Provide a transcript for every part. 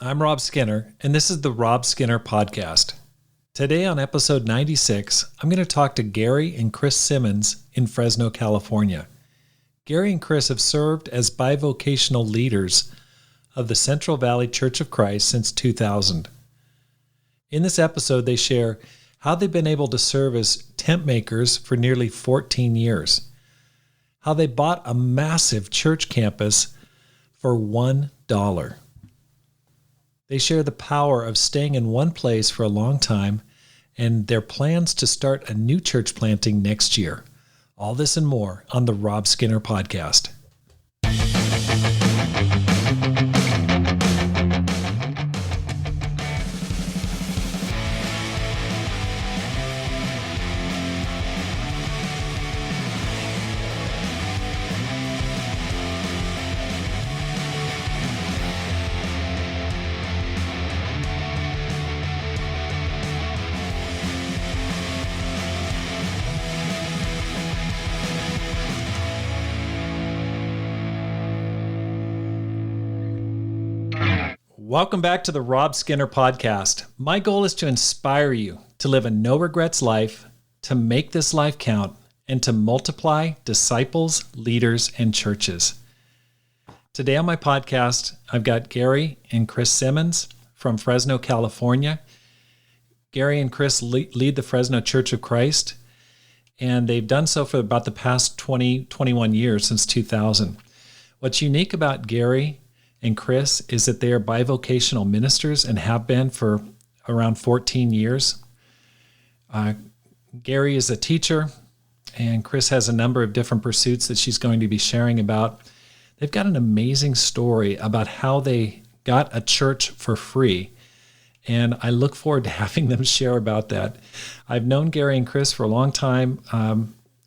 I'm Rob Skinner, and this is the Rob Skinner Podcast. Today on episode 96, I'm going to talk to Gary and Chris Simmons in Fresno, California. Gary and Chris have served as bi-vocational leaders of the Central Valley Church of Christ since 2000. In this episode, they share how they've been able to serve as tent makers for nearly 14 years, how they bought a massive church campus for $1. They share the power of staying in one place for a long time and their plans to start a new church planting next year. All this and more on the Rob Skinner Podcast. Welcome back to the Rob Skinner Podcast. My goal is to inspire you to live a no-regrets life, to make this life count, and to multiply disciples, leaders, and churches. Today on my podcast, I've got Gary and Chris Simmons from Fresno, California. Gary and Chris lead the Fresno Church of Christ, and they've done so for about the past 21 years, since 2000. What's unique about Gary and Chris is that they are bivocational ministers and have been for around 14 years. Gary is a teacher, and Chris has a number of different pursuits that she's going to be sharing about. They've got an amazing story about how they got a church for free, and I look forward to having them share about that. I've known Gary and Chris for a long time.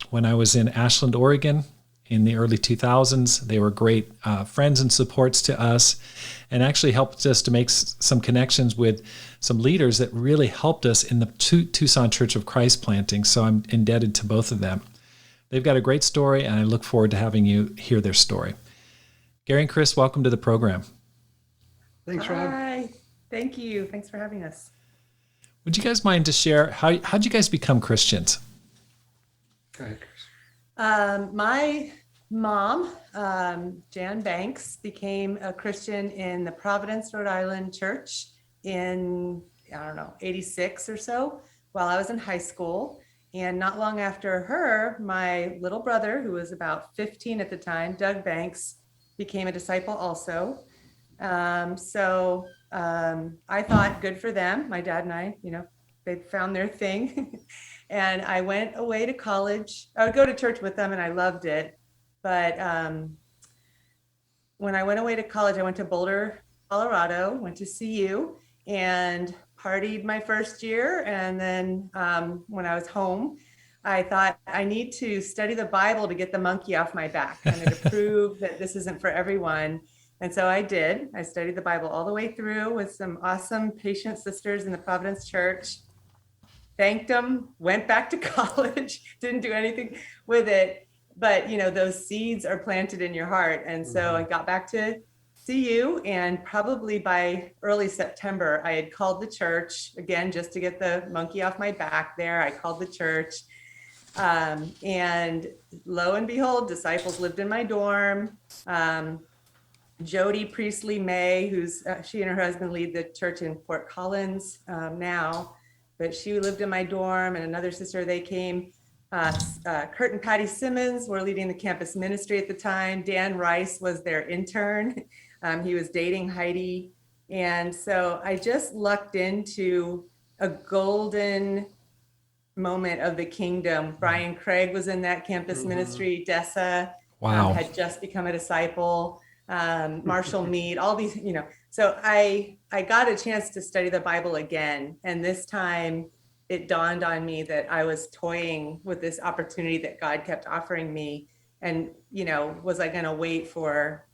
When I was in Ashland, Oregon, in the early 2000s. They were great friends and supports to us, and actually helped us to make some connections with some leaders that really helped us in the Tucson Church of Christ planting. So I'm indebted to both of them. They've got a great story, and I look forward to having you hear their story. Gary and Chris, welcome to the program. Thanks, Rob. Hi, thank you. Thanks for having us. Would you guys mind to share how'd you guys become Christians? Go ahead, Chris. My mom, Jan Banks, became a Christian in the Providence, Rhode Island church in, 86 or so, while I was in high school. And not long after her, my little brother, who was about 15 at the time, Doug Banks, became a disciple also. I thought, good for them. My dad and I, they found their thing. And I went away to college. I would go to church with them, and I loved it. But when I went away to college, I went to Boulder, Colorado, went to CU, and partied my first year. And then when I was home, I thought, I need to study the Bible to get the monkey off my back, and to prove that this isn't for everyone. And so I did. I studied the Bible all the way through with some awesome patient sisters in the Providence Church. Thanked them, went back to college, didn't do anything with it. But, those seeds are planted in your heart. And so I got back to CU, and probably by early September, I had called the church again, just to get the monkey off my back there. I called the church, and lo and behold, disciples lived in my dorm. Jody Priestley May, who's she and her husband lead the church in Fort Collins now. But she lived in my dorm, and another sister, they came. Kurt and Patty Simmons were leading the campus ministry at the time. Dan Rice was their intern. He was dating Heidi. And so I just lucked into a golden moment of the kingdom. Brian Craig was in that campus ministry. Dessa had just become a disciple. Marshall Mead, all these, So I got a chance to study the Bible again. And this time it dawned on me that I was toying with this opportunity that God kept offering me. And, was I going to wait for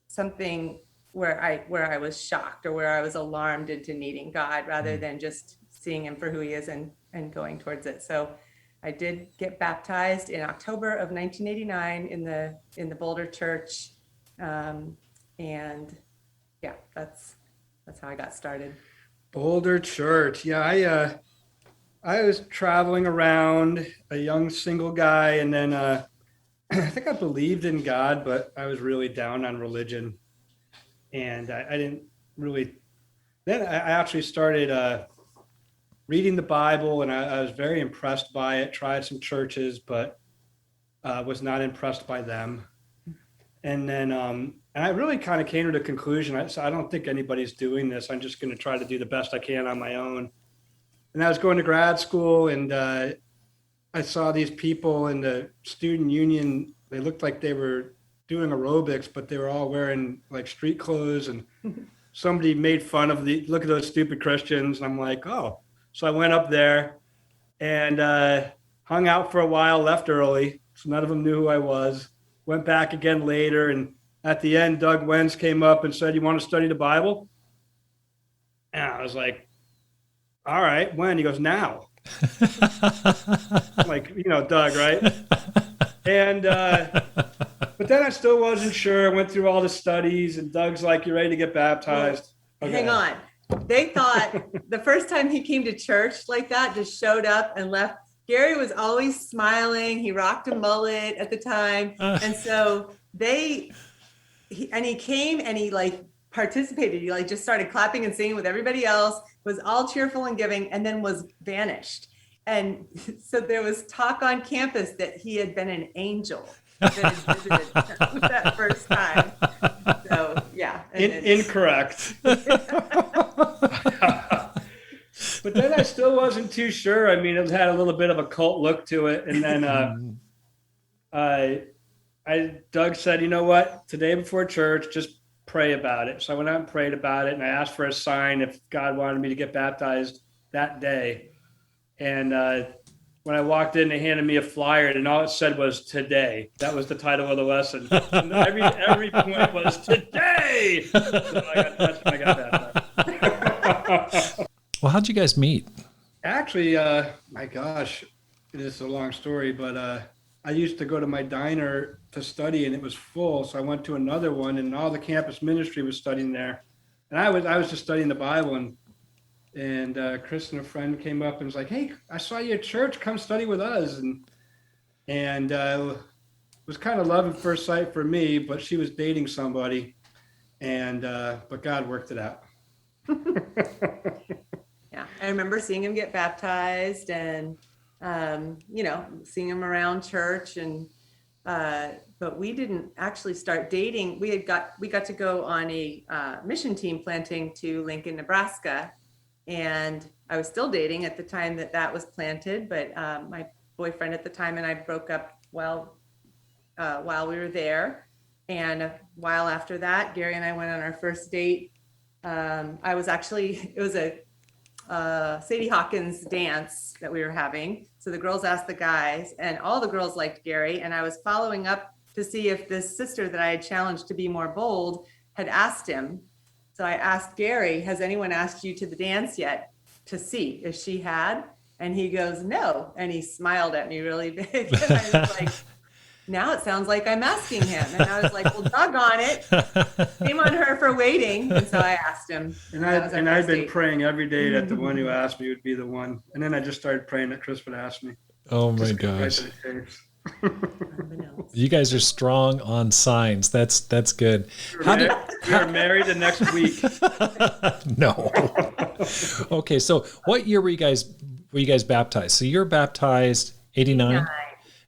something where I was shocked, or where I was alarmed into needing God, rather than just seeing him for who he is and going towards it. So I did get baptized in October of 1989 in the Boulder church. And yeah, that's how I got started. Boulder Church. Yeah, I was traveling around, a young single guy, and then I think I believed in God, but I was really down on religion, and I didn't really. Then I actually started reading the Bible, and I was very impressed by it. Tried some churches, but was not impressed by them. And I really kind of came to the conclusion. So I don't think anybody's doing this. I'm just going to try to do the best I can on my own. And I was going to grad school, and I saw these people in the student union. They looked like they were doing aerobics, but they were all wearing like street clothes. And somebody made fun of look at those stupid Christians. And I'm like, oh. So I went up there and hung out for a while, left early. So none of them knew who I was. Went back again later. And at the end, Doug Wenz came up and said, "You want to study the Bible?" And I was like, all right, when? He goes, now. Like, Doug, right? And, but then I still wasn't sure. I went through all the studies, and Doug's like, "You ready to get baptized?" Okay. Hang on. They thought the first time he came to church like that, just showed up and left. Gary was always smiling. He rocked a mullet at the time. And so he came and he like participated. He like just started clapping and singing with everybody else, was all cheerful and giving, and then was vanished. And so there was talk on campus that he had been an angel that had visited that first time. So yeah. Incorrect. But then I still wasn't too sure. I mean, it had a little bit of a cult look to it. And then Doug said, "You know what? Today before church, just pray about it." So I went out and prayed about it, and I asked for a sign if God wanted me to get baptized that day. And when I walked in, they handed me a flyer, and all it said was "today." That was the title of the lesson. And every point was "today." So I got touched and I got baptized. Well, how'd you guys meet? Actually, my gosh, it is a long story, but I used to go to my diner to study, and it was full. So I went to another one, and all the campus ministry was studying there. And I was just studying the Bible, and Chris and a friend came up and was like, "Hey, I saw you at church. Come study with us." And it was kind of love at first sight for me, but she was dating somebody, and but God worked it out. Yeah, I remember seeing him get baptized, and seeing him around church, and but we didn't actually start dating. We got to go on a mission team planting to Lincoln, Nebraska, and I was still dating at the time that was planted. But my boyfriend at the time and I broke up while we were there, and a while after that, Gary and I went on our first date. It was a Sadie Hawkins dance that we were having. So the girls asked the guys, and all the girls liked Gary. And I was following up to see if this sister that I had challenged to be more bold had asked him. So I asked Gary, "Has anyone asked you to the dance yet?" to see if she had. And he goes, "No." And he smiled at me really big. And I was like, now it sounds like I'm asking him. And I was like, well, doggone it. Shame on her for waiting. And so I asked him. And I've been praying every day that the one who asked me would be the one. And then I just started praying that Chris would ask me. Oh my gosh. You guys are strong on signs. That's good. We are married the next week. No. Okay, so what year were you guys baptized? So you're baptized 89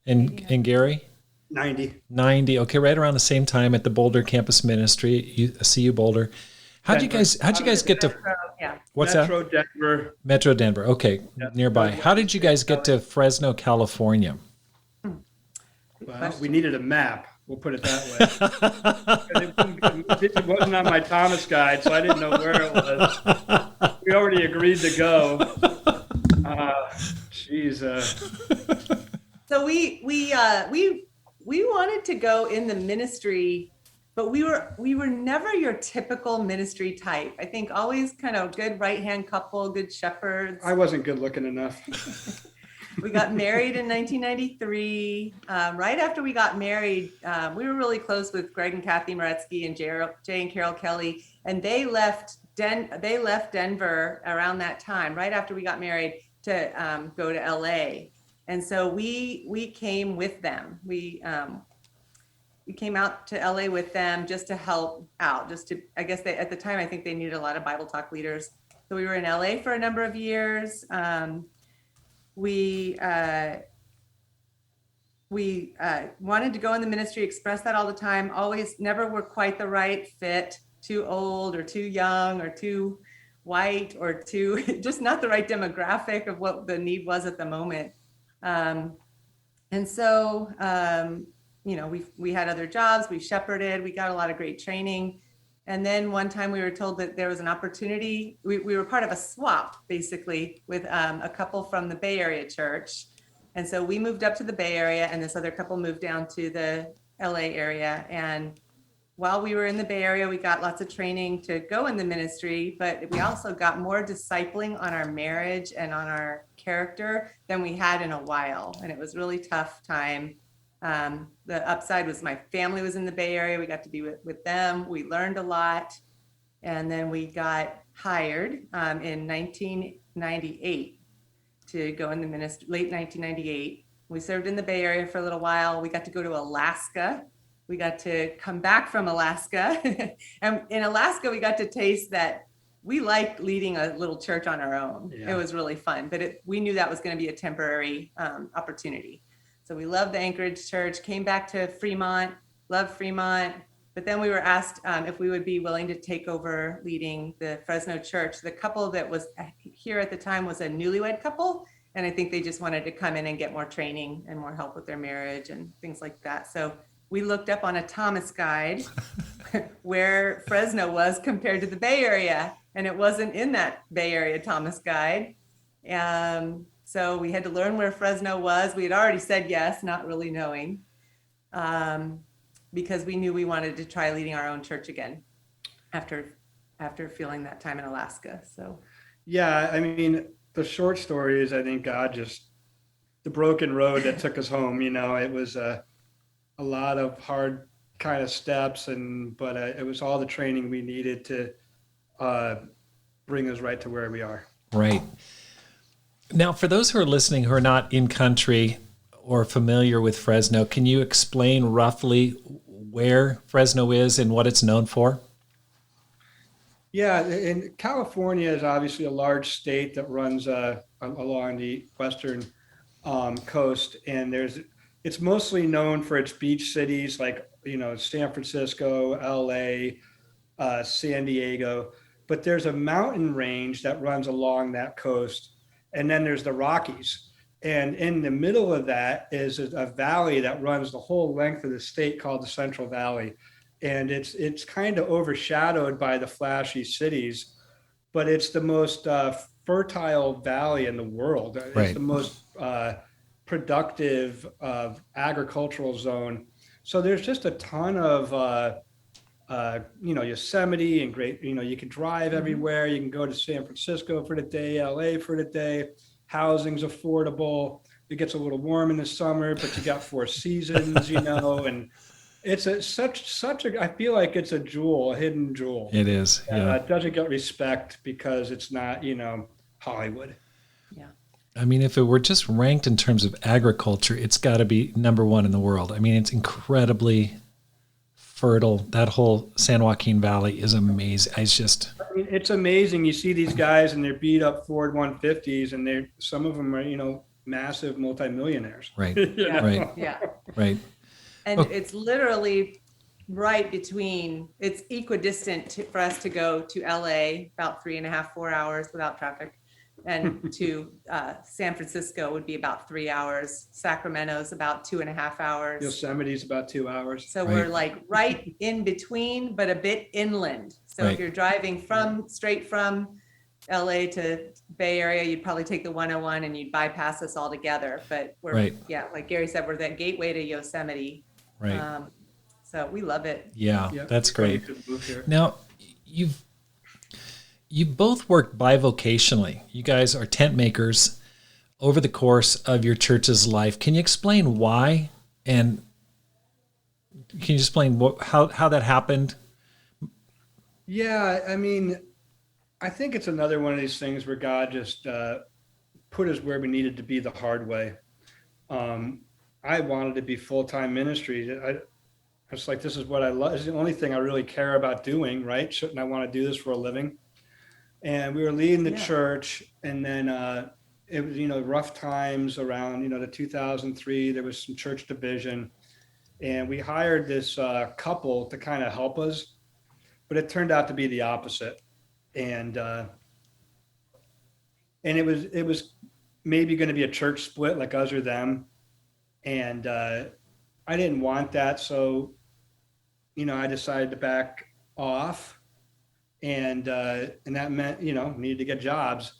and Gary? 90. Okay, right around the same time at the Boulder Campus Ministry, CU Boulder. How'd you guys get to what's Metro that? Denver. Metro Denver. Okay, nearby. How did you guys get to Fresno, California? Well, we needed a map. We'll put it that way. It wasn't on my Thomas guide, so I didn't know where it was. We already agreed to go. So we wanted to go in the ministry, but we were never your typical ministry type. I think always kind of good right-hand couple, good shepherds. I wasn't good looking enough. We got married in 1993. Right after we got married, we were really close with Greg and Kathy Moretsky and Jay and Carol Kelly. and they left Denver around that time, right after we got married, to go to LA. And so we came with them. We came out to LA with them just to help out, I guess at the time, I think they needed a lot of Bible talk leaders. So we were in LA for a number of years. We wanted to go in the ministry, expressed that all the time, always never were quite the right fit, too old or too young or too white or too, just not the right demographic of what the need was at the moment. And so, we had other jobs, we shepherded, we got a lot of great training. And then one time we were told that there was an opportunity. We were part of a swap, basically, with a couple from the Bay Area church. And so we moved up to the Bay Area, and this other couple moved down to the LA area. And while we were in the Bay Area, we got lots of training to go in the ministry, but we also got more discipling on our marriage and on our character than we had in a while. And it was a really tough time. The upside was my family was in the Bay Area. We got to be with them. We learned a lot. And then we got hired in 1998 to go in the ministry, late 1998. We served in the Bay Area for a little while. We got to go to Alaska. We got to come back from Alaska. And in Alaska, we got to taste that we liked leading a little church on our own. Yeah. It was really fun, but we knew that was going to be a temporary opportunity. So we loved the Anchorage church, came back to Fremont, loved Fremont. But then we were asked if we would be willing to take over leading the Fresno church. The couple that was here at the time was a newlywed couple. And I think they just wanted to come in and get more training and more help with their marriage and things like that. So we looked up on a Thomas guide where Fresno was compared to the Bay Area. And it wasn't in that Bay Area Thomas guide. So we had to learn where Fresno was. We had already said yes, not really knowing. Because we knew we wanted to try leading our own church again after feeling that time in Alaska. So, yeah, I mean, the short story is I think God the broken road that took us home, it was a lot of hard kind of steps, but it was all the training we needed to bring us right to where we are. Right. Now, for those who are listening who are not in country or familiar with Fresno, can you explain roughly where Fresno is and what it's known for? Yeah, and California is obviously a large state that runs along the western coast, and it's mostly known for its beach cities like San Francisco, LA, San Diego. But there's a mountain range that runs along that coast, and then there's the Rockies. And in the middle of that is a valley that runs the whole length of the state called the Central Valley. And it's kind of overshadowed by the flashy cities, but it's the most fertile valley in the world. Right. It's the most productive agricultural zone. So there's just a ton of, Yosemite and great, you can drive everywhere. You can go to San Francisco for the day, LA for the day. Housing's affordable. It gets a little warm in the summer, but you got 4 seasons, and it's such a, I feel like it's a hidden jewel. It is. Yeah. It doesn't get respect because it's not, Hollywood. Yeah. I mean, if it were just ranked in terms of agriculture, it's got to be number 1 in the world. I mean, it's incredibly fertile. That whole San Joaquin Valley is amazing. It's amazing. You see these guys and they're beat up Ford 150s, and some of them are, massive multimillionaires. Right. Right. Yeah. Right. And it's literally right between, it's equidistant for us to go to LA, about 3.5, 4 hours without traffic. And to San Francisco would be about 3 hours. Sacramento's about 2.5 hours. Yosemite's about 2 hours. So we're like right in between, but a bit inland. So if you're driving straight from LA to Bay Area, you'd probably take the 101 and you'd bypass us altogether. But we're, like Gary said, we're that gateway to Yosemite. Right. So we love it. Yeah, that's great. Now, you both work bivocationally. You guys are tent makers over the course of your church's life. Can you explain why? And can you explain how that happened? Yeah, I mean, I think it's another one of these things where God just put us where we needed to be the hard way. Um, I wanted to be full-time ministry. I was like, this is what I love. It's the only thing I really care about doing, right? Shouldn't I want to do this for a living? And we were leading the Yeah. church, and then it was, rough times around, the 2003. There was some church division, and we hired this couple to kind of help us, but it turned out to be the opposite. And it was maybe going to be a church split, like us or them, and I didn't want that, so I decided to back off, and that meant needed to get jobs.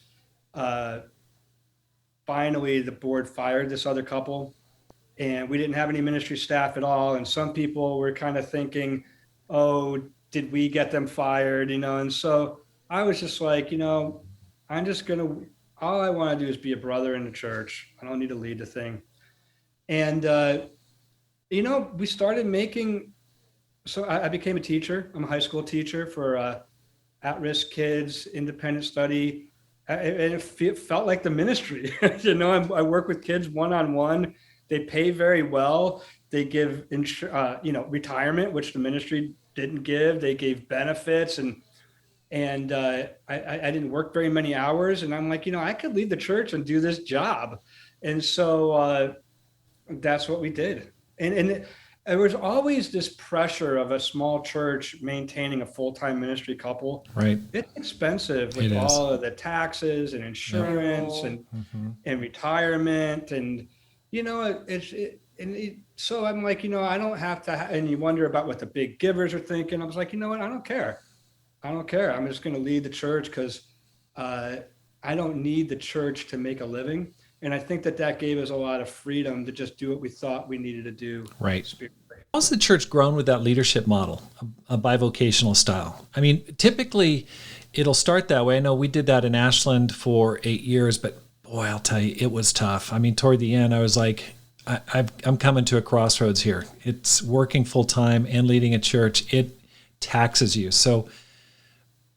Uh, Finally, the board fired this other couple, and we didn't have any ministry staff at all. And some people were kind of thinking, "Oh, did we get them fired?" And so I was just like, I'm just gonna. All I want to do is be a brother in the church. I don't need to lead the thing. And we started making. So I became a teacher. I'm a high school teacher for at-risk kids, independent study, and it felt like the ministry. I work with kids one-on-one. They pay very well. They give retirement, which the ministry didn't give. They gave benefits, and I didn't work very many hours. And I'm like, I could lead the church and do this job. And so that's what we did. And there was always this pressure of a small church maintaining a full-time ministry couple. Right. It's expensive with It is. all of the taxes and insurance Yep. and retirement. And, so I'm like, I don't have to, and you wonder about what the big givers are thinking. I was like, you know what? I don't care. I don't care. I'm just going to lead the church because I don't need the church to make a living. And I think that gave us a lot of freedom to just do what we thought we needed to do. Right. How's the church grown with that leadership model, a bivocational style? I mean, typically it'll start that way. I know we did that in Ashland for 8 years, but boy, I'll tell you, it was tough. I mean, toward the end, I was like, I'm coming to a crossroads here. It's working full time and leading a church. It taxes you. So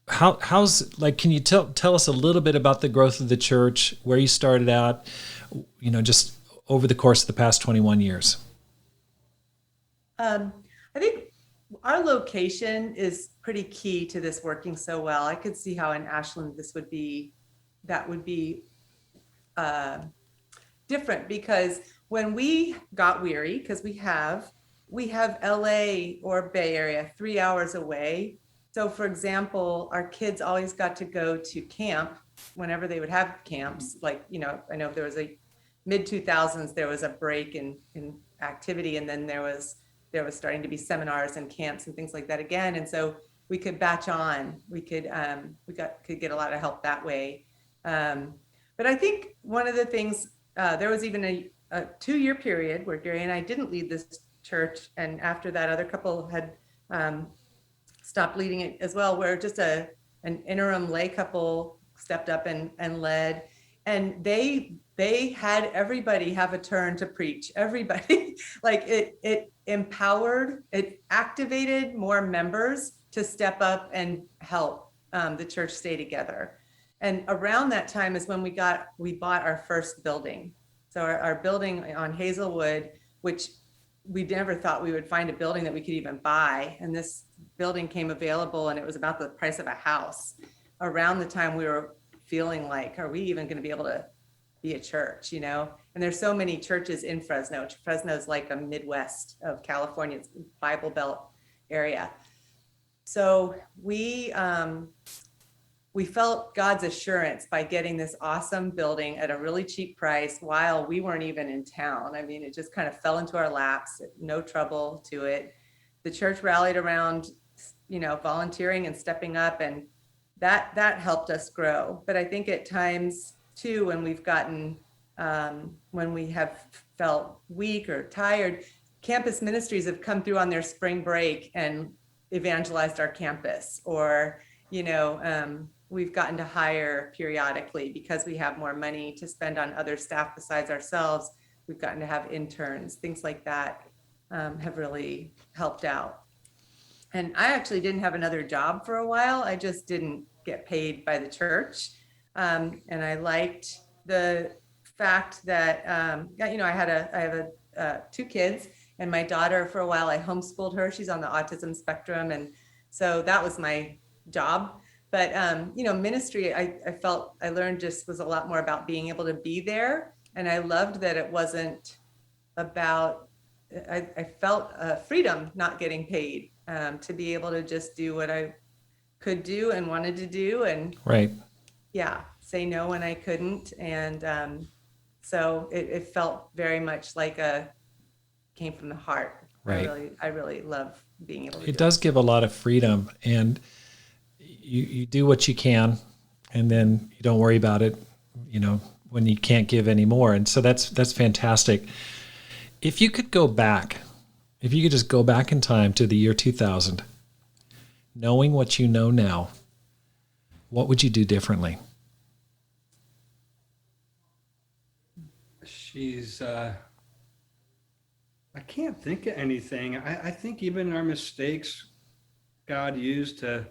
how's can you tell us a little bit about the growth of the church, where you started out, just over the course of the past 21 years? I think our location is pretty key to this working so well. I could see how in Ashland that would be different, because when we got weary, because we have LA or Bay Area 3 hours away. So for example, our kids always got to go to camp whenever they would have camps. I know there was a mid-2000s, there was a break in activity, and then there was starting to be seminars and camps and things like that again. And so we could batch on. We could get a lot of help that way. But I think one of the things, there was even a 2-year period where Gary and I didn't lead this church, and after that, other couple had stopped leading it as well, where just an interim lay couple stepped up and led, and they had everybody have a turn to preach. Everybody, it empowered, it activated more members to step up and help the church stay together. And around that time is when we bought our first building. So our building on Hazelwood, which we never thought we would find a building that we could even buy. And this building came available, and it was about the price of a house. Around the time we were feeling like, are we even going to be able to be a church, And there's so many churches in Fresno. Fresno's like a Midwest of California. It's Bible Belt area. So we felt God's assurance by getting this awesome building at a really cheap price while we weren't even in town. I mean, it just kind of fell into our laps, no trouble to it. The church rallied around, volunteering and stepping up, and that helped us grow. But I think at times too, when we have felt weak or tired, campus ministries have come through on their spring break and evangelized our campus, or, we've gotten to hire periodically because we have more money to spend on other staff besides ourselves. We've gotten to have interns, things like that have really helped out. And I actually didn't have another job for a while. I just didn't get paid by the church. And I liked the fact that, I have two kids, and my daughter, for a while, I homeschooled her. She's on the autism spectrum. And so that was my job. But, ministry, I felt I learned just was a lot more about being able to be there. And I loved that it wasn't about, I felt freedom not getting paid, to be able to just do what I could do and wanted to do. And Right. yeah, say no when I couldn't. And so it felt very much like came from the heart. Right. I really love being able to It does give a lot of freedom, and you do what you can, and then you don't worry about it, when you can't give anymore. And so that's fantastic. If you could just go back in time to the year 2000, knowing what you know now, what would you do differently? I can't think of anything. I think even our mistakes, God used to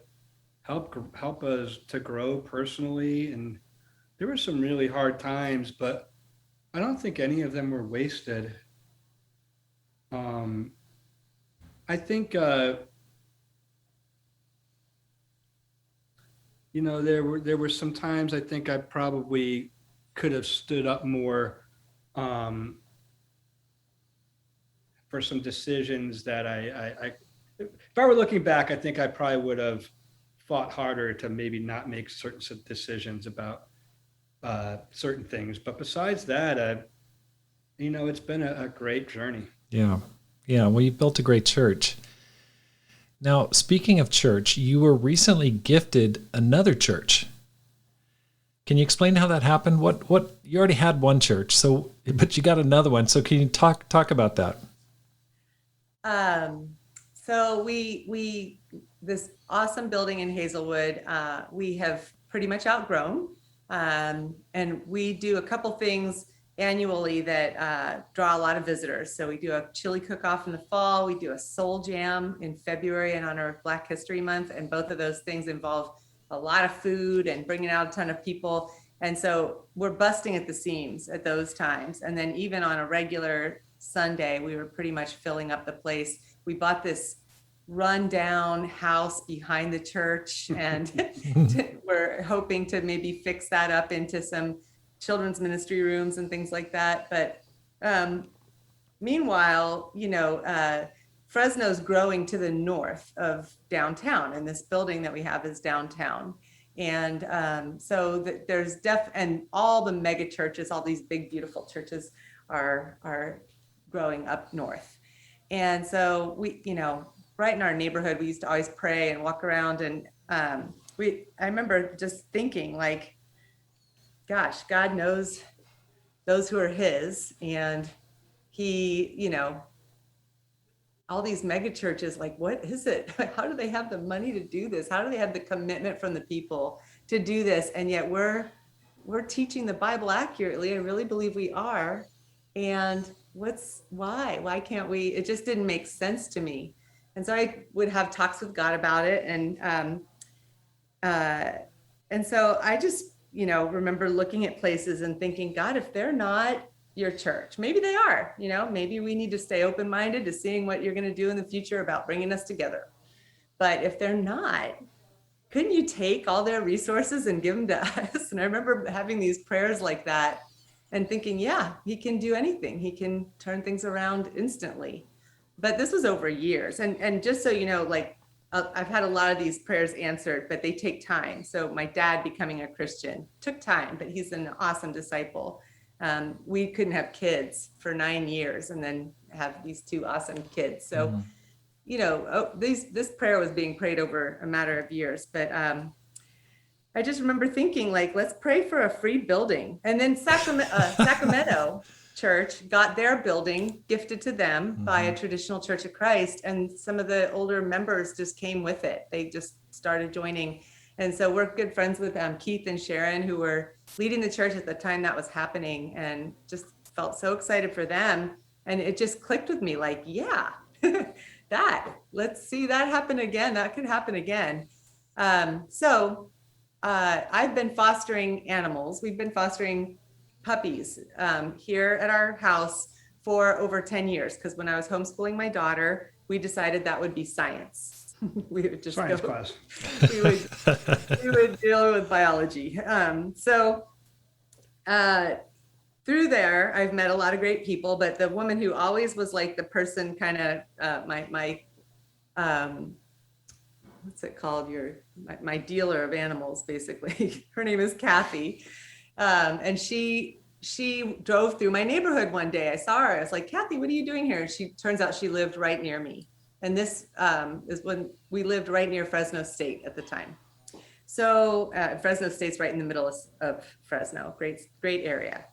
help us to grow personally. And there were some really hard times, but I don't think any of them were wasted. I think, there were some times I think I probably could have stood up more, for some decisions that if I were looking back, I think I probably would have fought harder to maybe not make certain decisions about certain things. But besides that, it's been a great journey. Yeah. Yeah. Well, you built a great church. Now, speaking of church, you were recently gifted another church. Can you explain how that happened? What you already had one church, but you got another one. So can you talk about that? So this awesome building in Hazelwood, we have pretty much outgrown. And we do a couple things annually that draw a lot of visitors. So we do a chili cook-off in the fall. We do a soul jam in February in honor of Black History Month. And both of those things involve a lot of food and bringing out a ton of people. And so we're busting at the seams at those times. And then even on a regular Sunday, we were pretty much filling up the place. We bought this rundown house behind the church, and we're hoping to maybe fix that up into some children's ministry rooms and things like that. But meanwhile, Fresno's growing to the north of downtown, and this building that we have is downtown. And so there's and all the mega churches, all these big, beautiful churches are growing up north. And so we, right in our neighborhood, we used to always pray and walk around. And I remember just thinking, like, gosh, God knows those who are his. And he, all these mega churches, like, what is it? How do they have the money to do this? How do they have the commitment from the people to do this? And yet we're teaching the Bible accurately. I really believe we are. And why can't we? It just didn't make sense to me. And so I would have talks with God about it. And so I just, remember looking at places and thinking, God, if they're not your church, maybe they are, maybe we need to stay open-minded to seeing what you're going to do in the future about bringing us together. But if they're not, couldn't you take all their resources and give them to us? And I remember having these prayers like that and thinking, yeah, he can do anything. He can turn things around instantly. But this was over years. And just so you know, like, I've had a lot of these prayers answered, but they take time. So my dad becoming a Christian took time, but he's an awesome disciple. We couldn't have kids for 9 years and then have these two awesome kids. So, this prayer was being prayed over a matter of years. But I just remember thinking, like, let's pray for a free building. And then Sacramento Church got their building gifted to them by a traditional Church of Christ. And some of the older members just came with it. They just started joining. And so we're good friends with Keith and Sharon, who were leading the church at the time that was happening, and just felt so excited for them. And it just clicked with me, like, yeah, let's see that happen again. That could happen again. So I've been fostering animals. We've been fostering puppies here at our house for over 10 years. Because when I was homeschooling my daughter, we decided that would be science. We would just Science class. we would deal with biology. Through there, I've met a lot of great people, but the woman who always was like the person kind of my what's it called? My dealer of animals, basically. Her name is Kathy. And she drove through my neighborhood one day. I saw her. I was like, Kathy, what are you doing here? And she turns out she lived right near me. And this is when we lived right near Fresno State at the time. So Fresno State's right in the middle of Fresno. Great area.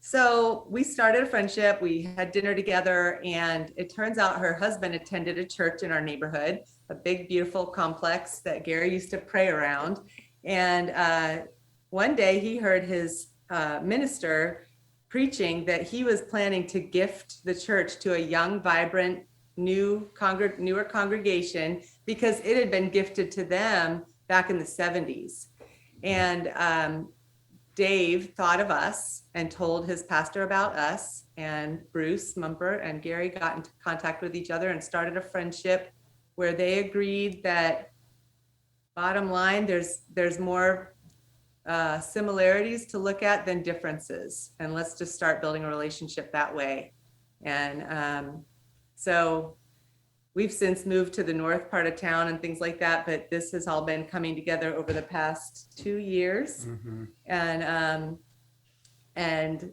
So we started a friendship. We had dinner together, and it turns out her husband attended a church in our neighborhood, a big, beautiful complex that Gary used to pray around. And one day he heard his minister preaching that he was planning to gift the church to a young, vibrant, newer congregation because it had been gifted to them back in the 70s. And Dave thought of us and told his pastor about us, and Bruce Mumper and Gary got into contact with each other and started a friendship where they agreed that bottom line, there's more similarities to look at than differences. And let's just start building a relationship that way. And so we've since moved to the north part of town and things like that, but this has all been coming together over the past 2 years. Mm-hmm. And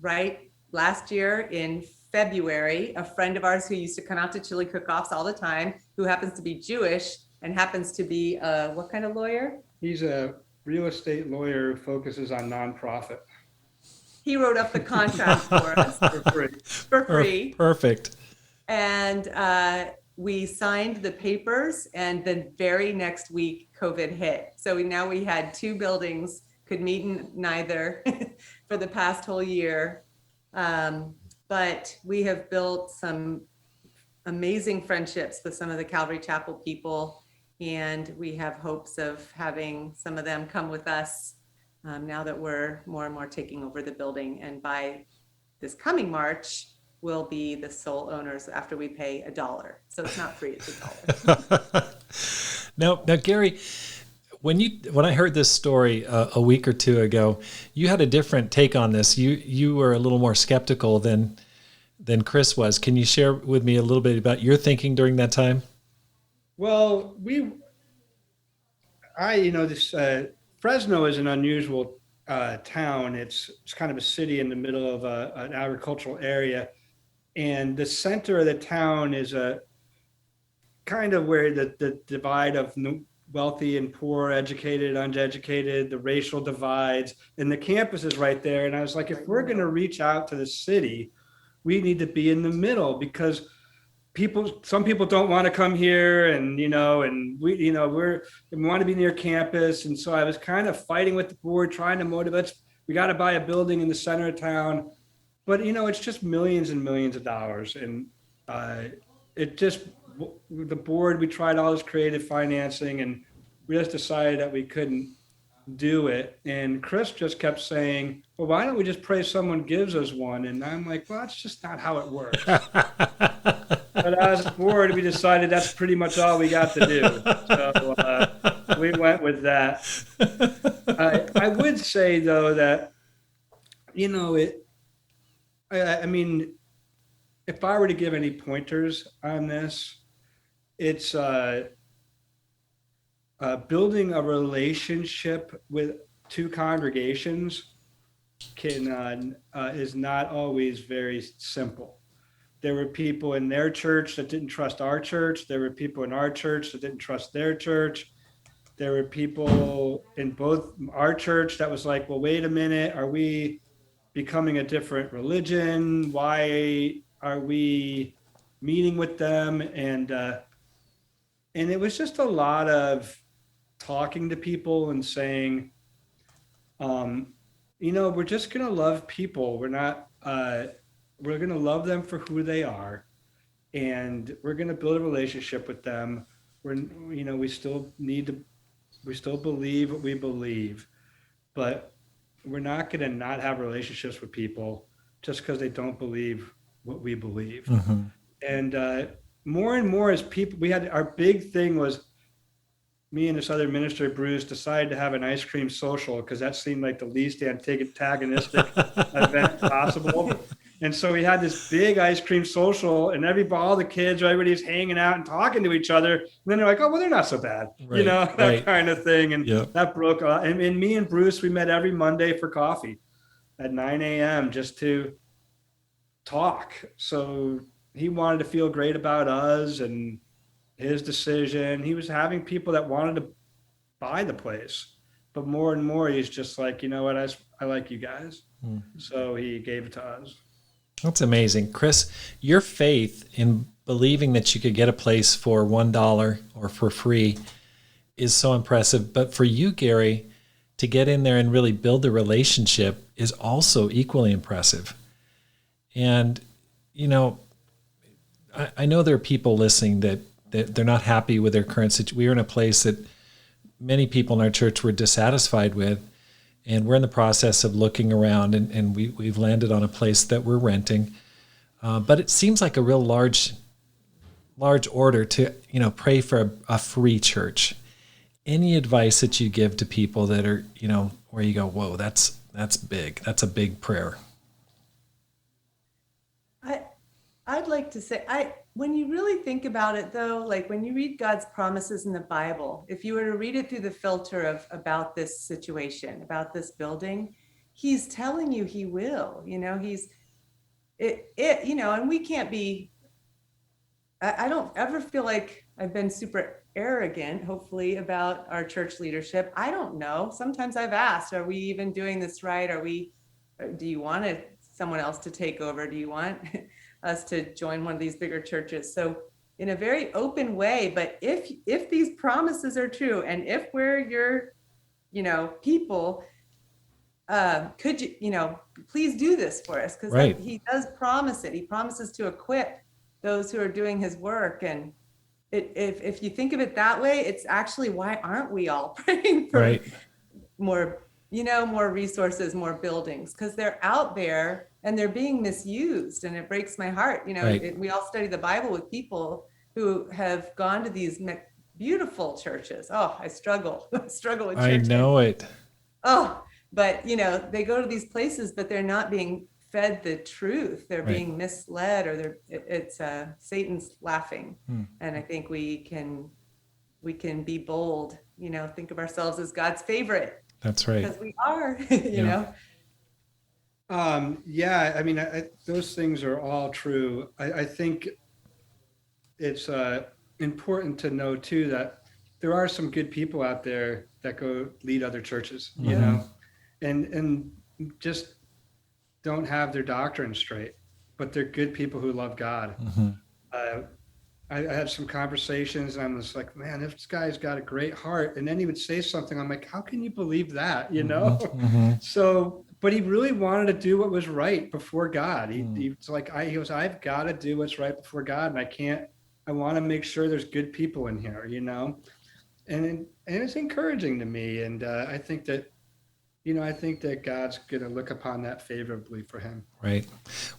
right last year in February, a friend of ours who used to come out to chili cook-offs all the time, who happens to be Jewish and happens to be what kind of lawyer? He's a real estate lawyer who focuses on nonprofit. He wrote up the contract for us for free. Perfect. And we signed the papers, and the very next week COVID hit. So we had 2 buildings, could meet in neither for the past whole year. But we have built some amazing friendships with some of the Calvary Chapel people, and we have hopes of having some of them come with us now that we're more and more taking over the building. And by this coming March, we'll be the sole owners after we pay $1. So it's not free, it's $1. Now, Gary, when I heard this story a week or two ago, you had a different take on this. You were a little more skeptical than Chris was. Can you share with me a little bit about your thinking during that time? Well, Fresno is an unusual town. It's kind of a city in the middle of an agricultural area. And the center of the town is a kind of where the divide of wealthy and poor, educated, uneducated, the racial divides, and the campus is right there. And I was like, if we're going to reach out to the city, we need to be in the middle, because some people don't want to come here, and we want to be near campus. And so I was kind of fighting with the board, trying to motivate. We got to buy a building in the center of town. But, it's just millions and millions of dollars. And the board, we tried all this creative financing, and we just decided that we couldn't do it. And Chris just kept saying, well, why don't we just pray someone gives us one? And I'm like, well, that's just not how it works. But as a board, we decided that's pretty much all we got to do. So we went with that. I would say, though, that, if I were to give any pointers on this, it's building a relationship with 2 congregations is not always very simple. There were people in their church that didn't trust our church. There were people in our church that didn't trust their church. There were people in both our church that was like, well, wait a minute, are we becoming a different religion? Why are we meeting with them? And it was just a lot of talking to people and saying, we're just going to love people. We're going to love them for who they are. and we're going to build a relationship with them. We still believe what we believe, but we're not going to not have relationships with people just because they don't believe what we believe. Mm-hmm. And more and more as people, our big thing was, me and this other minister, Bruce, decided to have an ice cream social because that seemed like the least antagonistic event possible. And so we had this big ice cream social, and all the kids, everybody's hanging out and talking to each other. And then they're like, "Oh, well, they're not so bad," right, that right. kind of thing. And Yep. that broke. And me and Bruce, we met every Monday for coffee at 9 a.m. just to talk. So he wanted to feel great about us and his decision. He was having people that wanted to buy the place, but more and more he's just like, you know what, I like you guys. So he gave it to us. That's amazing. Chris, your faith in believing that you could get a place for $1 or for free is so impressive. But for you, Gary, to get in there and really build the relationship is also equally impressive. And, I know there are people listening that they're not happy with their current situation. We are in a place that many people in our church were dissatisfied with, and we're in the process of looking around, and we've landed on a place that we're renting. But it seems like a real large order to, pray for a free church. Any advice that you give to people that are, where you go, whoa, that's big. That's a big prayer. I'd like to say, when you really think about it though, like when you read God's promises in the Bible, if you were to read it through the filter of about this situation, about this building, he's telling you he will, and we can't be, I don't ever feel like I've been super arrogant, hopefully, about our church leadership. I don't know. Sometimes I've asked, are we even doing this right? Do you want someone else to take over? Do you want us to join one of these bigger churches? So in a very open way, but if these promises are true, and if we're your, people, could you, please do this for us? Because right. He does promise it. He promises to equip those who are doing his work. And if you think of it that way, it's actually, why aren't we all praying for right. more resources, more buildings? Because they're out there and they're being misused, and it breaks my heart. Right. We all study the Bible with people who have gone to these beautiful churches. Oh, I struggle with church. I know it. Oh, but they go to these places, but they're not being fed the truth. They're right. being misled, or it's Satan's laughing. And I think we can be bold, think of ourselves as God's favorite. That's right. Because we are, you know. Yeah, I mean, those things are all true. I think it's important to know too that there are some good people out there that go lead other churches, and just don't have their doctrine straight, but they're good people who love God. I had some conversations, and I'm just like, man, this guy's got a great heart. And then he would say something, I'm like, how can you believe that? So, but he really wanted to do what was right before God. He's like, he goes, I've got to do what's right before God, and I want to make sure there's good people in here, and it's encouraging to me. And I think that God's going to look upon that favorably for him. Right.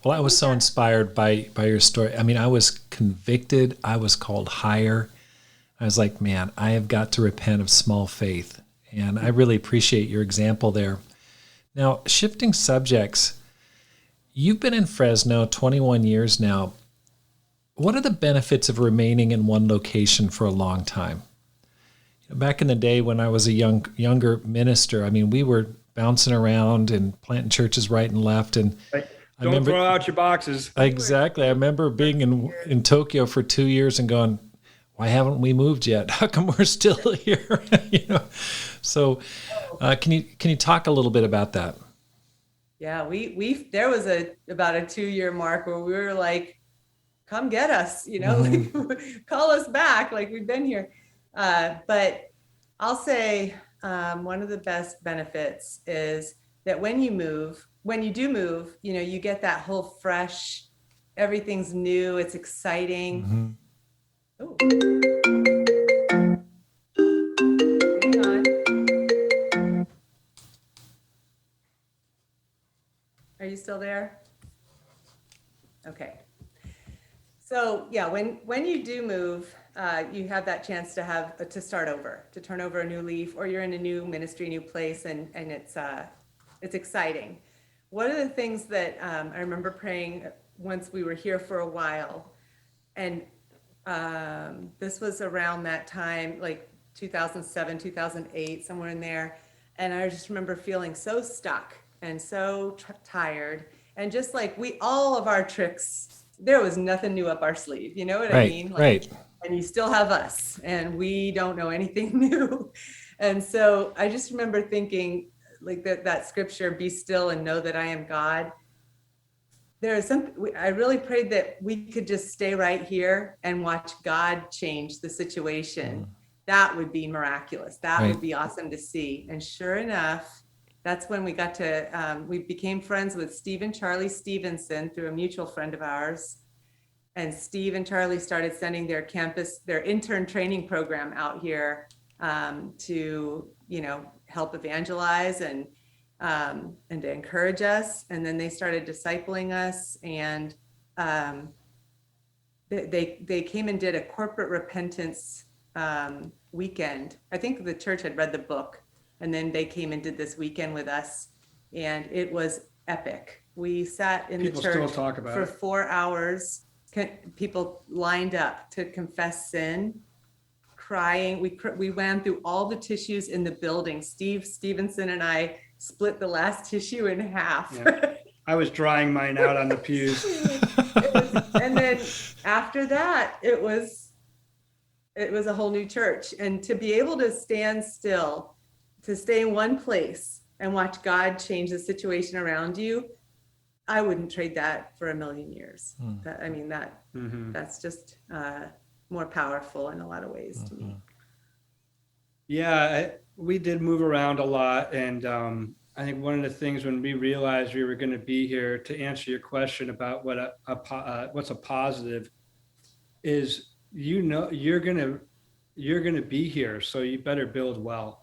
Well, I was so inspired by your story. I mean, I was convicted. I was called higher. I was like, man, I have got to repent of small faith. And I really appreciate your example there. Now, shifting subjects, you've been in Fresno 21 years now. What are the benefits of remaining in one location for a long time? Back in the day when I was a younger minister, I mean, we were bouncing around and planting churches right and left. And Don't throw out your boxes. Exactly. I remember being in Tokyo for 2 years and going, why haven't we moved yet? How come we're still here? So can you talk a little bit about that? Yeah, there was about a 2-year mark where we were like, come get us, call us back. Like, we've been here. But I'll say one of the best benefits is that when you do move, you get that whole fresh everything's new. It's exciting. Oh, hang on. Are you still there? Okay. So yeah, when you do move, you have that chance to start over, to turn over a new leaf, or you're in a new ministry, new place, and it's exciting. One of the things that I remember praying once we were here for a while, and this was around that time, like 2007, 2008, somewhere in there, and I just remember feeling so stuck and so tired, and just like all of our tricks, there was nothing new up our sleeve. You know what I mean? Right. And you still have us, and we don't know anything new. And so I just remember thinking, like that scripture, be still and know that I am God. There is I really prayed that we could just stay right here and watch God change the situation. That would be miraculous. That would be awesome to see. And sure enough, that's when we got to, we became friends with Steve and Charlie Stevenson through a mutual friend of ours. And Steve and Charlie started sending their intern training program out here to, help evangelize and to encourage us. And then they started discipling us, and they came and did a corporate repentance weekend. I think the church had read the book, and then they came and did this weekend with us, and it was epic. We sat in the church for 4 hours. People lined up to confess sin, crying. We ran through all the tissues in the building. Steve Stevenson and I split the last tissue in half. Yeah. I was drying mine out on the pews. And then after that, it was a whole new church. And to be able to stand still, to stay in one place and watch God change the situation around you, I wouldn't trade that for a million years. That's just more powerful in a lot of ways to me. Yeah, we did move around a lot. And I think one of the things when we realized we were going to be here, to answer your question about what's a positive, is, you're going to be here, so you better build well.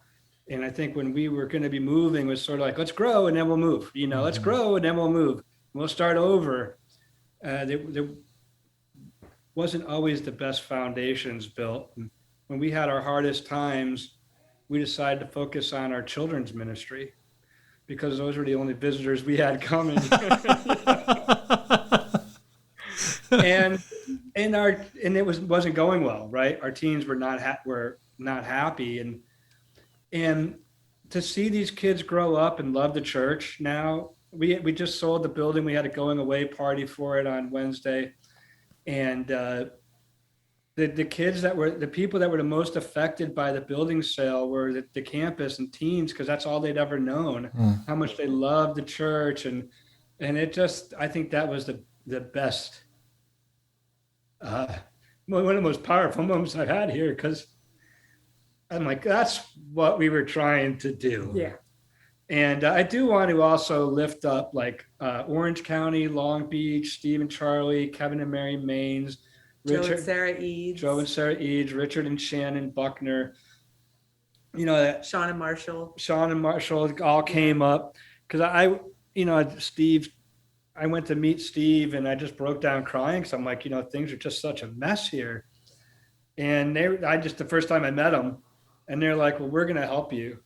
And I think when we were going to be moving, it was sort of like, let's grow and then we'll move, let's grow and then we'll move. We'll start over. There wasn't always the best foundations built. And when we had our hardest times, we decided to focus on our children's ministry, because those were the only visitors we had coming. and it wasn't going well, right? Our teens were not happy, and to see these kids grow up and love the church now. We just sold the building. We had a going away party for it on Wednesday. And the kids the people that were the most affected by the building sale were the campus and teens, because that's all they'd ever known, how much they loved the church. And it just, I think that was the best, one of the most powerful moments I've had here, because I'm like, that's what we were trying to do. Yeah. And I do want to also lift up Orange County, Long Beach, Steve and Charlie, Kevin and Mary Maines, Joe and Sarah Eads, Richard and Shannon Buckner, Sean and Marshall all came up, because Steve, I went to meet Steve and I just broke down crying, because I'm like, things are just such a mess here. And the first time I met them, and they're like, well, we're going to help you.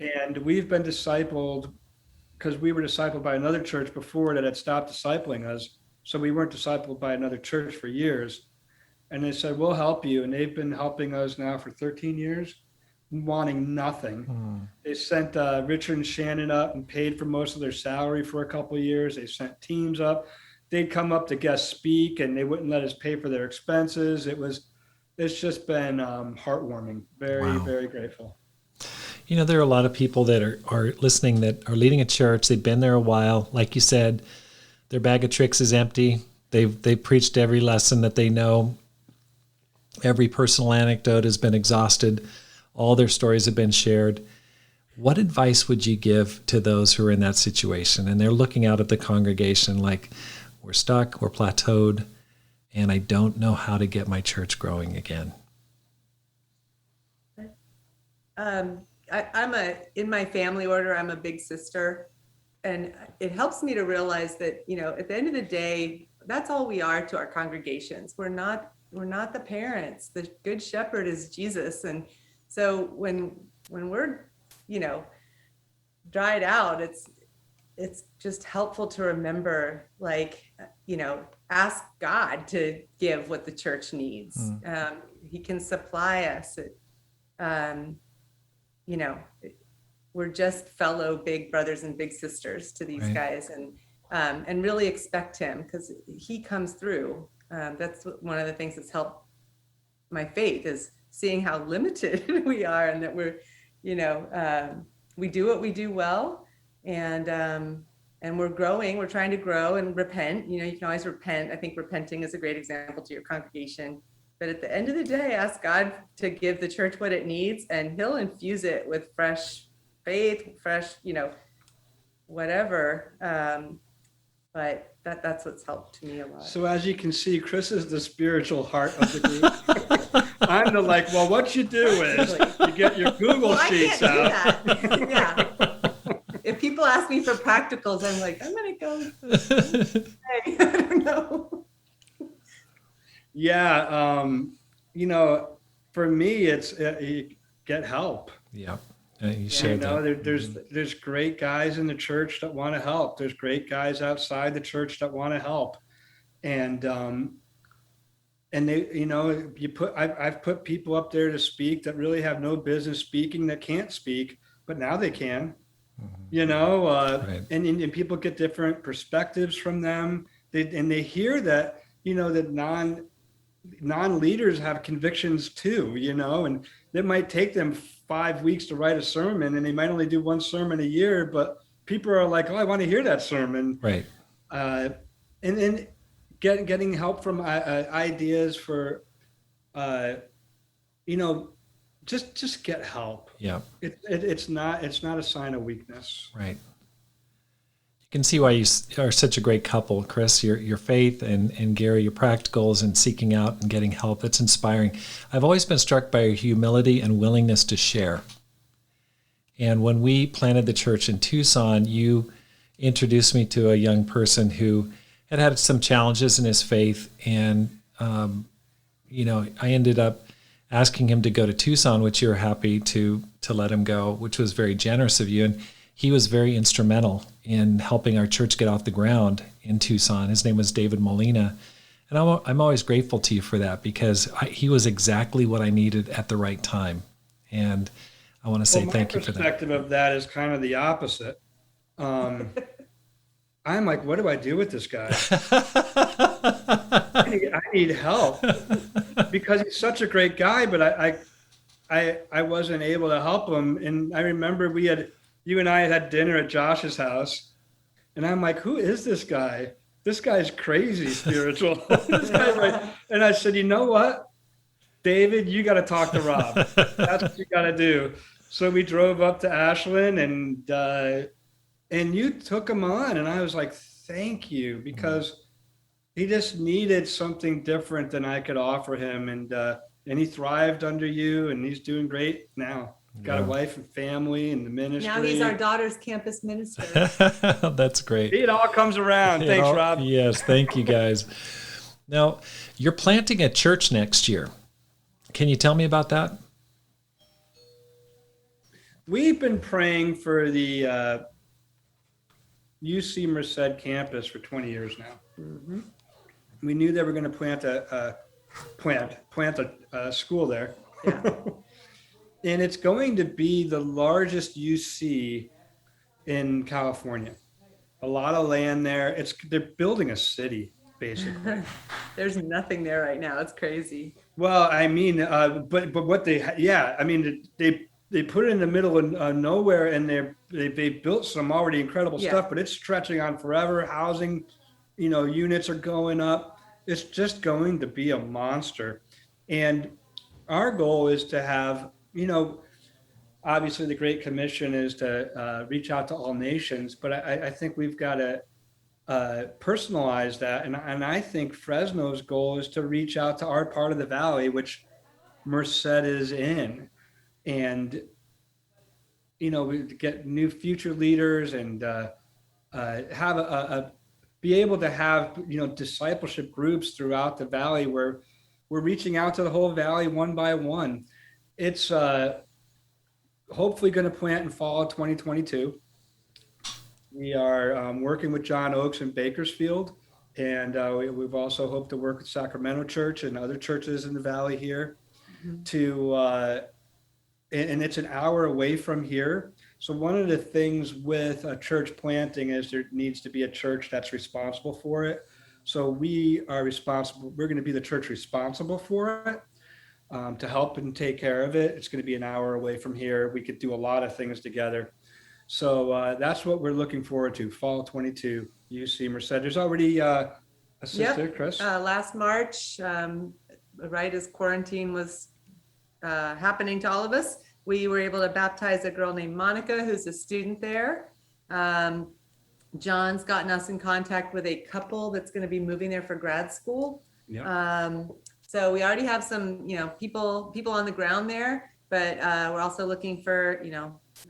And we've been discipled, because we were discipled by another church before that had stopped discipling us. So we weren't discipled by another church for years. And they said, we'll help you. And they've been helping us now for 13 years, wanting nothing. They sent Richard and Shannon up and paid for most of their salary for a couple of years. They sent teams up. They'd come up to guest speak, and they wouldn't let us pay for their expenses. It's just been heartwarming. Very, very grateful. There are a lot of people that are listening that are leading a church. They've been there a while. Like you said, their bag of tricks is empty. They've preached every lesson that they know. Every personal anecdote has been exhausted. All their stories have been shared. What advice would you give to those who are in that situation and they're looking out at the congregation like, we're stuck, we're plateaued, and I don't know how to get my church growing again. In my family order, I'm a big sister. And it helps me to realize that, at the end of the day, that's all we are to our congregations. We're not the parents. The good shepherd is Jesus. And so when we're, dried out, it's just helpful to remember, ask God to give what the church needs. He can supply us. We're just fellow big brothers and big sisters to these guys, and really expect him, because he comes through. That's one of the things that's helped my faith, is seeing how limited we are, and that we're, we do what we do well, and we're growing. We're trying to grow and repent. You can always repent. I think repenting is a great example to your congregation. But at the end of the day, ask God to give the church what it needs, and he'll infuse it with fresh faith, fresh, whatever. But that's what's helped me a lot. So as you can see, Chris is the spiritual heart of the group. I'm the well, what you do is you get your Google Sheets out. I can't do that. Yeah. If people ask me for practicals, I'm like, I'm going to go. Hey, I don't know. Yeah. For me, it's you get help. Yeah. You shared that. There's great guys in the church that want to help. There's great guys outside the church that want to help. And they, I've put people up there to speak that really have no business speaking, that can't speak, but now they can, and people get different perspectives from them. They hear that, that non-leaders have convictions too, and it might take them 5 weeks to write a sermon, and they might only do one sermon a year, but people are like, oh, I want to hear that sermon. Right. And then getting help from ideas for, just get help. Yeah. It's not a sign of weakness. Right. You can see why you are such a great couple, Chris. Your faith, and Gary, your practicals and seeking out and getting help. That's inspiring. I've always been struck by your humility and willingness to share. And when we planted the church in Tucson, you introduced me to a young person who had some challenges in his faith. And, I ended up asking him to go to Tucson, which you were happy to let him go, which was very generous of you. And he was very instrumental in helping our church get off the ground in Tucson. His name was David Molina. And I'm always grateful to you for that, because he was exactly what I needed at the right time. And I want to say thank you for that. My perspective of that is kind of the opposite. I'm like, what do I do with this guy? I need help, because he's such a great guy, but I wasn't able to help him. And I remember you and I had dinner at Josh's house, and I'm like, who is this guy? This guy's crazy spiritual. This guy's like, and I said, you know what, David, you got to talk to Rob. That's what you got to do. So we drove up to Ashland, and you took him on, and I was like, thank you, because he just needed something different than I could offer him. And he thrived under you, and he's doing great now. Got a wife and family and the ministry. Now he's our daughter's campus minister. That's great. It all comes around. Thanks, Rob. Yes, thank you guys. Now, you're planting a church next year. Can you tell me about that? We've been praying for the UC Merced campus for 20 years now. Mm-hmm. We knew they were going to plant a school there. Yeah. And it's going to be the largest UC in California. A lot of land there. They're building a city, basically. There's nothing there right now. It's crazy. Well, I mean, but what they put it in the middle of nowhere, and they built some already incredible stuff, but it's stretching on forever. Housing, units are going up. It's just going to be a monster. And our goal is to have, obviously the Great Commission is to reach out to all nations, but I think we've got to personalize that. And I think Fresno's goal is to reach out to our part of the valley, which Merced is in, and we get new future leaders and have be able to have discipleship groups throughout the valley where we're reaching out to the whole valley one by one. It's hopefully going to plant in fall of 2022. We are working with John Oakes in Bakersfield, and we've also hoped to work with Sacramento Church and other churches in the valley here to, and it's an hour away from here. So one of the things with a church planting is there needs to be a church that's responsible for it. So we are responsible. We're going to be the church responsible for it, to help and take care of it. It's going to be an hour away from here. We could do a lot of things together. So that's what we're looking forward to. Fall 22, UC Merced. There's already a sister, Chris. Last March, right as quarantine was happening to all of us, we were able to baptize a girl named Monica, who's a student there. John's gotten us in contact with a couple that's going to be moving there for grad school. Yep. So we already have some, people on the ground there, but we're also looking for,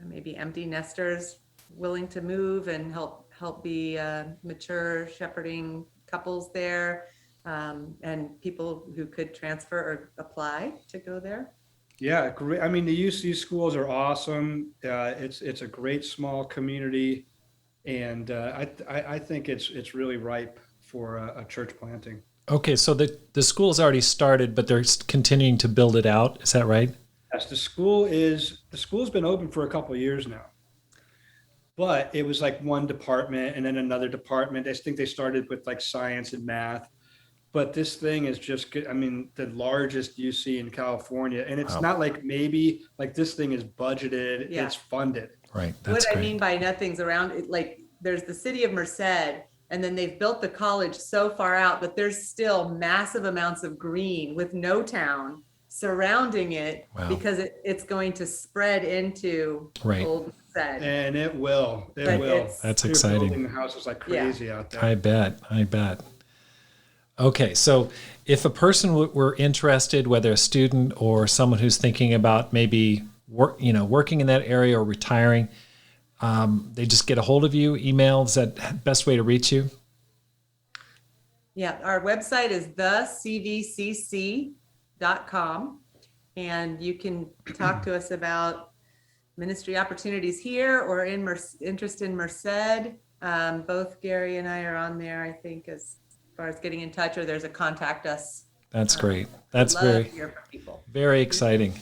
maybe empty nesters willing to move and help be mature shepherding couples there, and people who could transfer or apply to go there. Yeah, great. I mean, the UC schools are awesome. It's a great small community, and I think it's really ripe for a church planting. Okay, so the school's already started, but they're continuing to build it out. Is that right? Yes, the school's been open for a couple of years now, but it was like one department and then another department. I think they started with like science and math, but this thing is just good. I mean, the largest UC in California, and it's not like maybe like this thing is budgeted, it's funded. Right. That's what great. I mean by nothing's around it, like there's the city of Merced, and then they've built the college so far out, but there's still massive amounts of green with no town surrounding it. Wow. Because it's going to spread into Old Merced. And it will. It will. That's They're exciting. building houses like crazy out there. I bet. Okay, so if a person were interested, whether a student or someone who's thinking about maybe working in that area or retiring, they just get a hold of you, email. Is that the best way to reach you? Yeah, our website is thecvcc.com, and you can talk to us about ministry opportunities here or interest in Merced. Both Gary and I are on there, I think, as far as getting in touch, or there's a contact us. That's great. That's very exciting.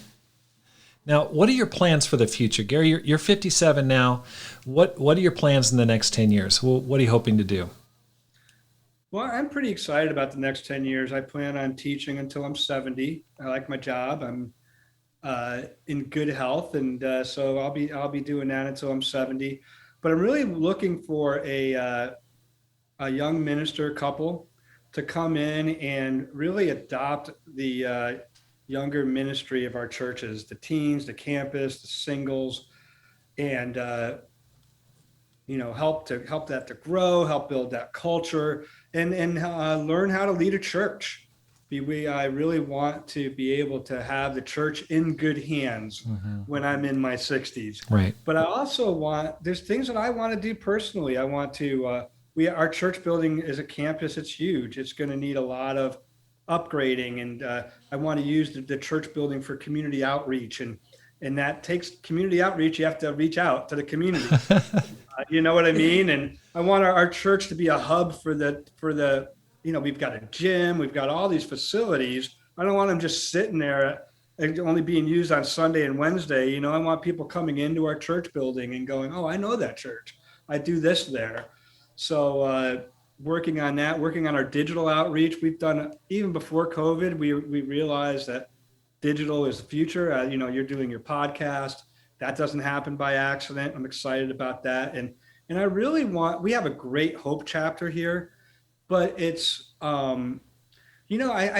Now, what are your plans for the future? Gary, you're 57 now. What are your plans in the next 10 years? What are you hoping to do? Well, I'm pretty excited about the next 10 years. I plan on teaching until I'm 70. I like my job. I'm in good health, and so I'll be doing that until I'm 70. But I'm really looking for a young minister couple to come in and really adopt the younger ministry of our churches, the teens, the campus, the singles, and help that to grow, help build that culture, and learn how to lead a church. I really want to be able to have the church in good hands when I'm in my 60s. Right. But I also there's things that I want to do personally. I want to, our church building is a campus. It's huge. It's going to need a lot of upgrading. And I want to use the church building for community outreach. And that takes community outreach. You have to reach out to the community. You know what I mean? And I want our church to be a hub for the, we've got a gym, we've got all these facilities. I don't want them just sitting there only being used on Sunday and Wednesday. I want people coming into our church building and going, oh, I know that church. I do this there. So working on that, working on our digital outreach. We've done, even before COVID, we realized that digital is the future. You're doing your podcast. That doesn't happen by accident. I'm excited about that. And I really we have a great hope chapter here, but it's, I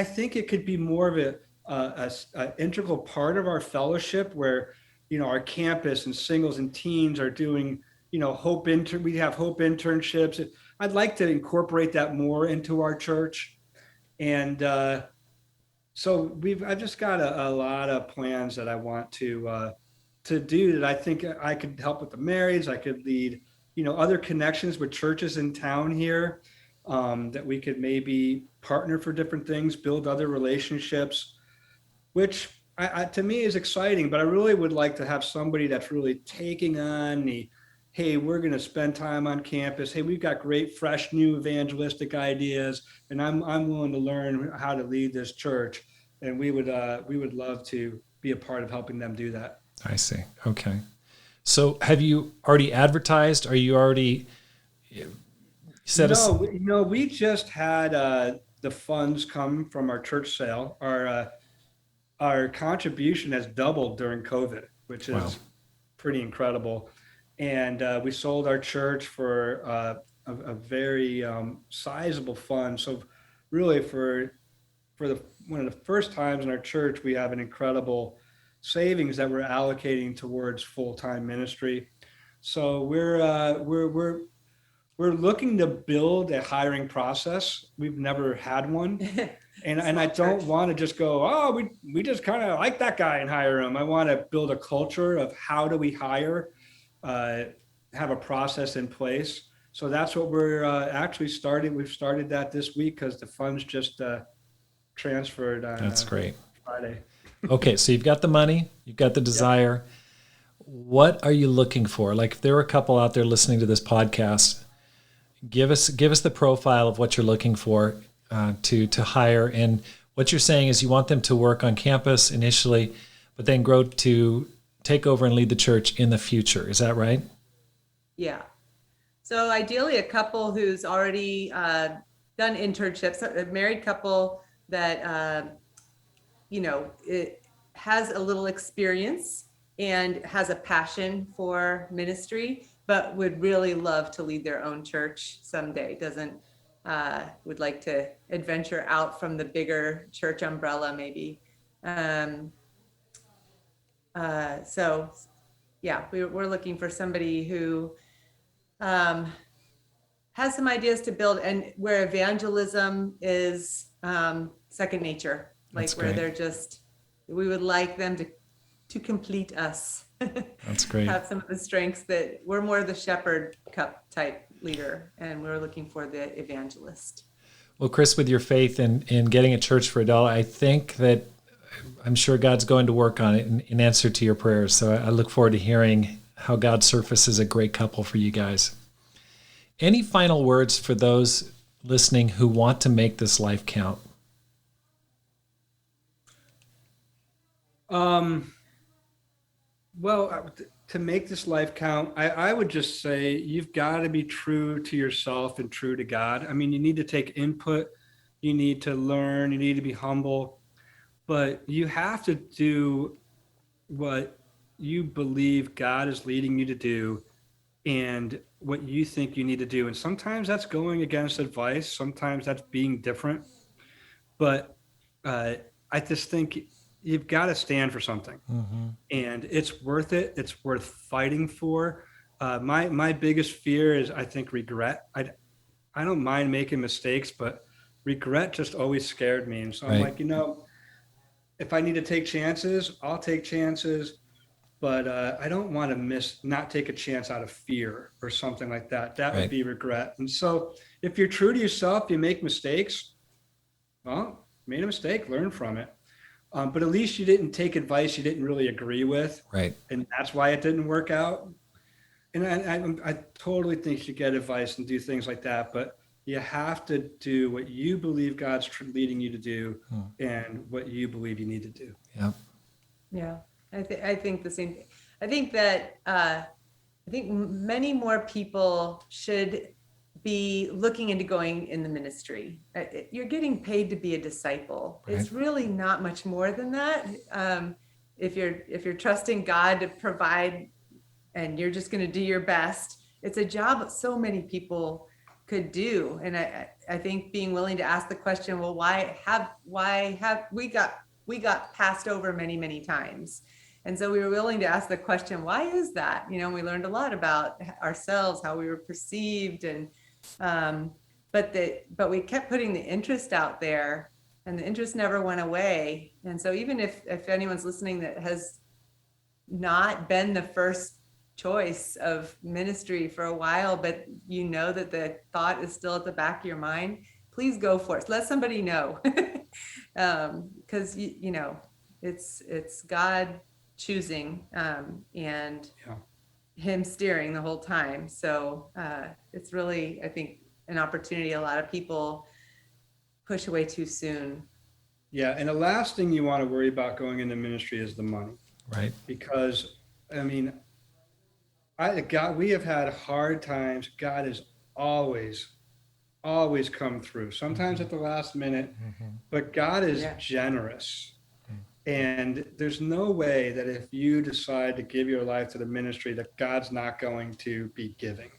think it could be more of an integral part of our fellowship where, our campus and singles and teens are doing, we have hope internships. I'd like to incorporate that more into our church. And so I've just got a lot of plans that I want to do that I think I could help with the marriage. I could lead, other connections with churches in town here, that we could maybe partner for different things, build other relationships, which to me is exciting. But I really would like to have somebody that's really taking on hey, we're going to spend time on campus. Hey, we've got great, fresh, new evangelistic ideas, and I'm willing to learn how to lead this church. And we would love to be a part of helping them do that. I see. Okay. So have you already advertised? Are you already set No, no, we just had the funds come from our church sale. Our contribution has doubled during COVID, which is Wow. pretty incredible. And we sold our church for a very sizable fund. So really for one of the first times in our church, we have an incredible savings that we're allocating towards full-time ministry. So we're looking to build a hiring process. We've never had one. And I don't want to just go, oh, we just kind of like that guy and hire him. I want to build a culture of how do we hire, have a process in place. So that's what we're actually starting. We've started that this week because the funds just transferred on That's great. Friday. Okay, so you've got the money, you've got the desire. Yep. What are you looking for? Like if there were a couple out there listening to this podcast, give us the profile of what you're looking for to hire. And what you're saying is you want them to work on campus initially, but then grow to take over and lead the church in the future. Is that right? Yeah. So ideally a couple who's already done internships, a married couple that, it has a little experience and has a passion for ministry, but would really love to lead their own church someday. Would like to adventure out from the bigger church umbrella, maybe. So yeah, we're looking for somebody who has some ideas to build, and where evangelism is second nature, like That's where great. we would like them to complete us. That's great. Have some of the strengths that we're more the shepherd cup type leader, and we're looking for the evangelist. Well, Chris, with your faith in getting a church for $1, I think that I'm sure God's going to work on it in answer to your prayers. So I look forward to hearing how God surfaces a great couple for you guys. Any final words for those listening who want to make this life count? Well, to make this life count, I would just say you've got to be true to yourself and true to God. I mean, you need to take input, you need to learn, you need to be humble, but you have to do what you believe God is leading you to do and what you think you need to do. And sometimes that's going against advice, sometimes that's being different. But I just think you've got to stand for something, and it's worth it. It's worth fighting for. My biggest fear is, I think, regret. I don't mind making mistakes, but regret just always scared me. And so I'm like, if I need to take chances, I'll take chances, but I don't want to not take a chance out of fear or something like that. That would be regret. And so if you're true to yourself, you make mistakes. Well, made a mistake, learn from it. But at least you didn't take advice you didn't really agree with. Right. And that's why it didn't work out. And I totally think you should get advice and do things like that. But you have to do what you believe God's leading you to do and what you believe you need to do. Yeah. Yeah. I think the same thing. I think that I think many more people should be looking into going in the ministry. You're getting paid to be a disciple. Right. It's really not much more than that. If you're trusting God to provide and you're just going to do your best, it's a job that so many people could do. And I think being willing to ask the question, well, why have we got passed over many, many times? And so we were willing to ask the question, why is that? We learned a lot about ourselves, how we were perceived, and But we kept putting the interest out there, and the interest never went away. And so even if anyone's listening that has not been the first choice of ministry for a while, but you know that the thought is still at the back of your mind, please go for it. Let somebody know. Because you know, it's God choosing, and him steering the whole time. So it's really, I think, an opportunity a lot of people push away too soon. Yeah, and the last thing you want to worry about going into ministry is the money. Right. Because, I mean, we have had hard times. God has always come through, sometimes at the last minute, but God is generous. And there's no way that if you decide to give your life to the ministry, that God's not going to be giving.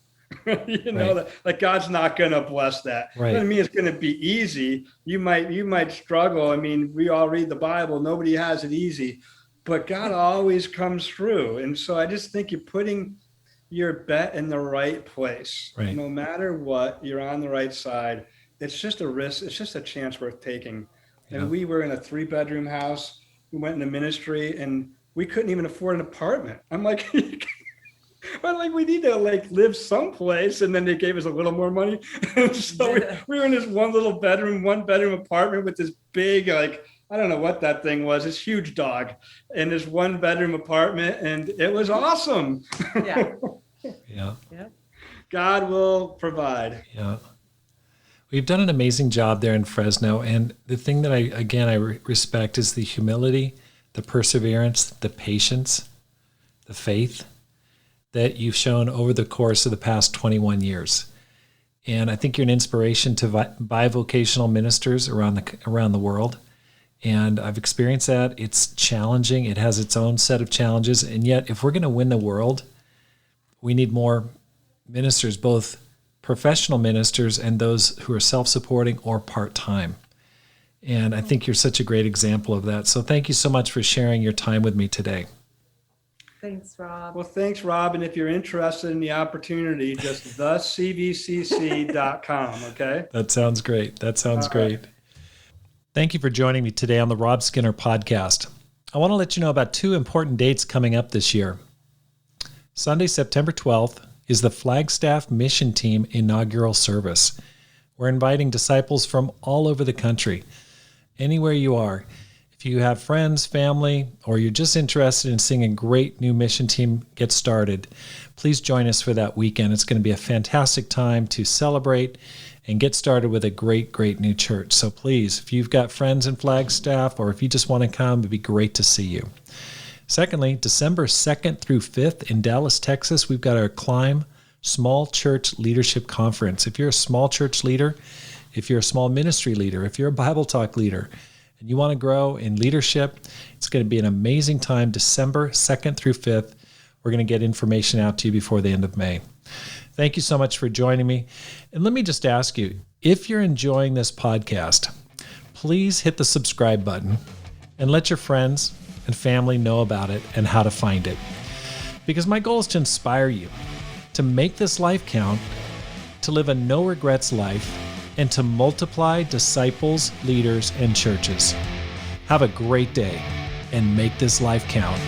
You know, that God's not going to bless that. Right. Doesn't mean it's going to be easy. You might struggle. I mean, we all read the Bible. Nobody has it easy, but God always comes through. And so I just think you're putting your bet in the right place. Right. No matter what, you're on the right side. It's just a risk. It's just a chance worth taking. And we were in a 3-bedroom house. We went into ministry and we couldn't even afford an apartment. I'm like, but like, we need to like live someplace. And then they gave us a little more money. And so we were in this one bedroom apartment with this big, like, I don't know what that thing was. This huge dog in this 1-bedroom apartment. And it was awesome. Yeah. God will provide. Yeah. We've done an amazing job there in Fresno. And the thing that I respect is the humility, the perseverance, the patience, the faith that you've shown over the course of the past 21 years. And I think you're an inspiration to bivocational ministers around the world. And I've experienced that. It's challenging. It has its own set of challenges. And yet, if we're going to win the world, we need more ministers, both professional ministers and those who are self-supporting or part-time. And I think you're such a great example of that. So thank you so much for sharing your time with me today. Thanks, Rob. Well, thanks, Rob. And if you're interested in the opportunity, just thecvcc.com, okay? That sounds great. Great. Thank you for joining me today on the Rob Skinner podcast. I want to let you know about 2 important dates coming up this year. Sunday, September 12th, is the Flagstaff Mission Team inaugural service. We're inviting disciples from all over the country, anywhere you are. If you have friends, family, or you're just interested in seeing a great new mission team get started, please join us for that weekend. It's going to be a fantastic time to celebrate and get started with a great, great new church. So please, if you've got friends in Flagstaff or if you just want to come, it'd be great to see you. Secondly, December 2nd through 5th in Dallas, Texas, we've got our Climb Small Church Leadership Conference. If you're a small church leader, if you're a small ministry leader, if you're a Bible Talk leader, and you want to grow in leadership, it's going to be an amazing time, December 2nd through 5th. We're going to get information out to you before the end of May. Thank you so much for joining me. And let me just ask you, if you're enjoying this podcast, please hit the subscribe button and let your friends and family know about it and how to find it. Because my goal is to inspire you to make this life count, to live a no regrets life, and to multiply disciples, leaders, and churches. Have a great day and make this life count.